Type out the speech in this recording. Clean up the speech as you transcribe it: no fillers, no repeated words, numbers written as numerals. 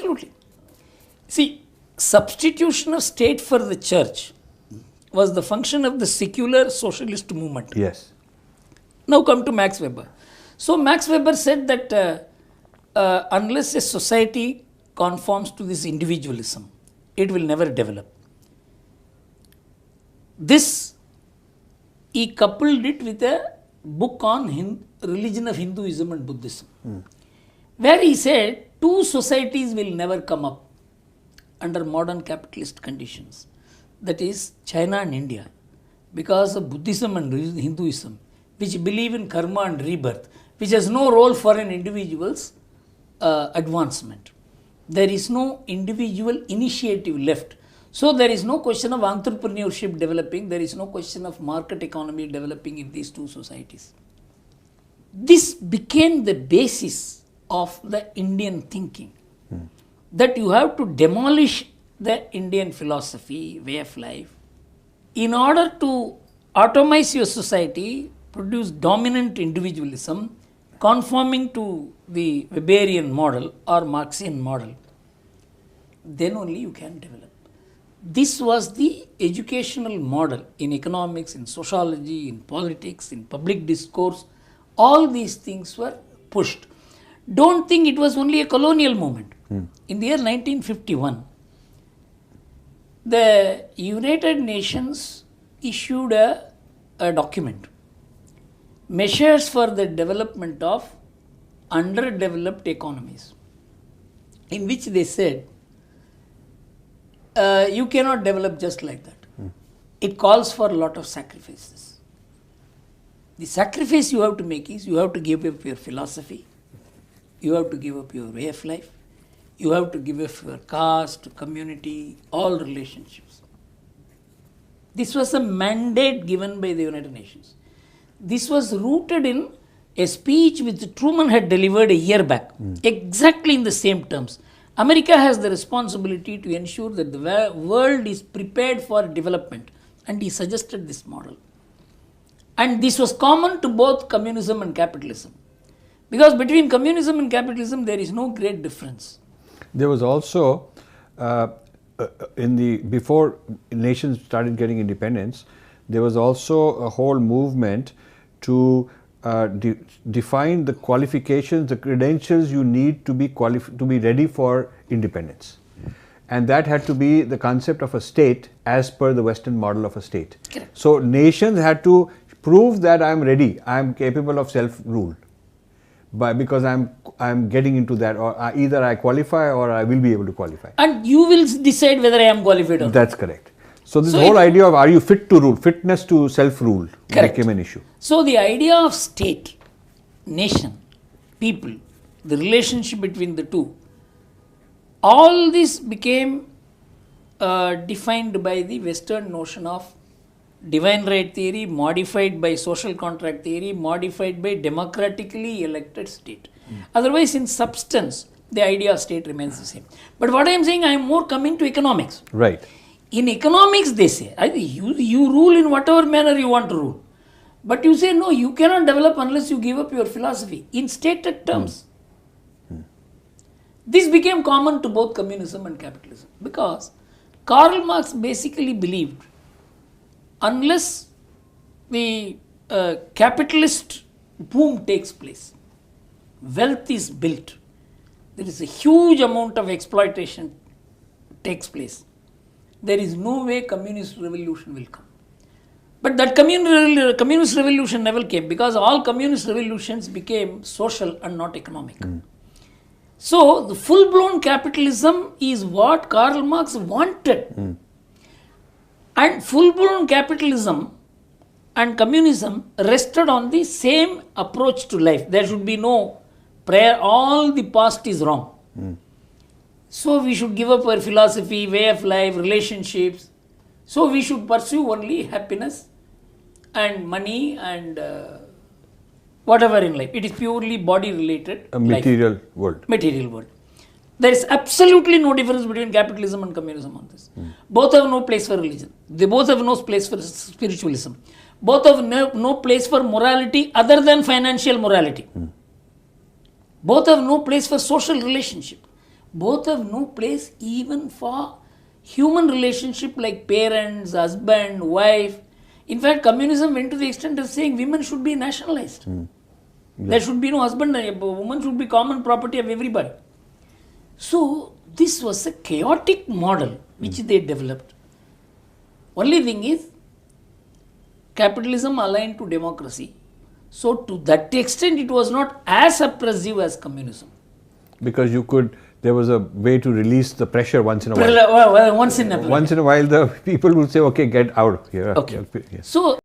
Absolutely. See, substitution of state for the church was the function of the secular socialist movement. Yes. Now come to Max Weber. So Max Weber said that unless a society conforms to this individualism, it will never develop. This, he coupled it with a book on religion of Hinduism and Buddhism, where he said two societies will never come up under modern capitalist conditions. That is China and India, because of Buddhism and Hinduism, which believe in karma and rebirth, which has no role for an individual's advancement. There is no individual initiative left. So there is no question of entrepreneurship developing, there is no question of market economy developing in these two societies. This became the basis of the Indian thinking, that you have to demolish the Indian philosophy, way of life, in order to atomize your society, produce dominant individualism, conforming to the Weberian model or Marxian model, then only you can develop. This was the educational model in economics, in sociology, in politics, in public discourse. All these things were pushed. Don't think it was only a colonial movement. In the year 1951, the United Nations issued a document, Measures for the Development of Underdeveloped Economies, in which they said, you cannot develop just like that. It calls for a lot of sacrifices. The sacrifice you have to make is you have to give up your philosophy, you have to give up your way of life, you have to give up your caste, community, all relationships. This was a mandate given by the United Nations. This was rooted in a speech which Truman had delivered a year back, exactly in the same terms. America has the responsibility to ensure that the world is prepared for development, and he suggested this model. And this was common to both communism and capitalism, because between communism and capitalism there is no great difference. There was also, before nations started getting independence, there was also a whole movement to define the qualifications, the credentials you need to be ready for independence. And that had to be the concept of a state as per the Western model of a state. Correct. So nations had to prove that I am ready, I am capable of self-rule, because I'm getting into that, or either I qualify or I will be able to qualify. And you will decide whether I am qualified or not. That's correct. So this whole idea of are you fit to rule, fitness to self-rule became an issue. So the idea of state, nation, people, the relationship between the two, all this became defined by the Western notion of divine right theory, modified by social contract theory, modified by democratically elected state. Otherwise, in substance, the idea of state remains the same. But what I am saying, I am more coming to economics. Right. In economics, they say, you rule in whatever manner you want to rule. But you say, no, you cannot develop unless you give up your philosophy in stated terms. This became common to both communism and capitalism, because Karl Marx basically believed unless the capitalist boom takes place, wealth is built, there is a huge amount of exploitation takes place, there is no way communist revolution will come. But that communist revolution never came, because all communist revolutions became social and not economic. So the full-blown capitalism is what Karl Marx wanted. And full-blown capitalism and communism rested on the same approach to life. There should be no prayer, all the past is wrong. So we should give up our philosophy, way of life, relationships. So we should pursue only happiness and money and whatever in life. It is purely body related. A material world. Material world. There is absolutely no difference between capitalism and communism on this. Both have no place for religion. They both have no place for spiritualism. Both have no place for morality other than financial morality. Both have no place for social relationship. both have no place even for human relationship like parents, husband, wife. In fact, communism went to the extent of saying women should be nationalized. There should be no husband, a woman should be common property of everybody. So this was a chaotic model which they developed. Only thing is, capitalism aligned to democracy. So to that extent, it was not as oppressive as communism. Because there was a way to release the pressure once in a while. Once in a while. Once in a while, the people would say, okay, get out of here. Okay. Yes. So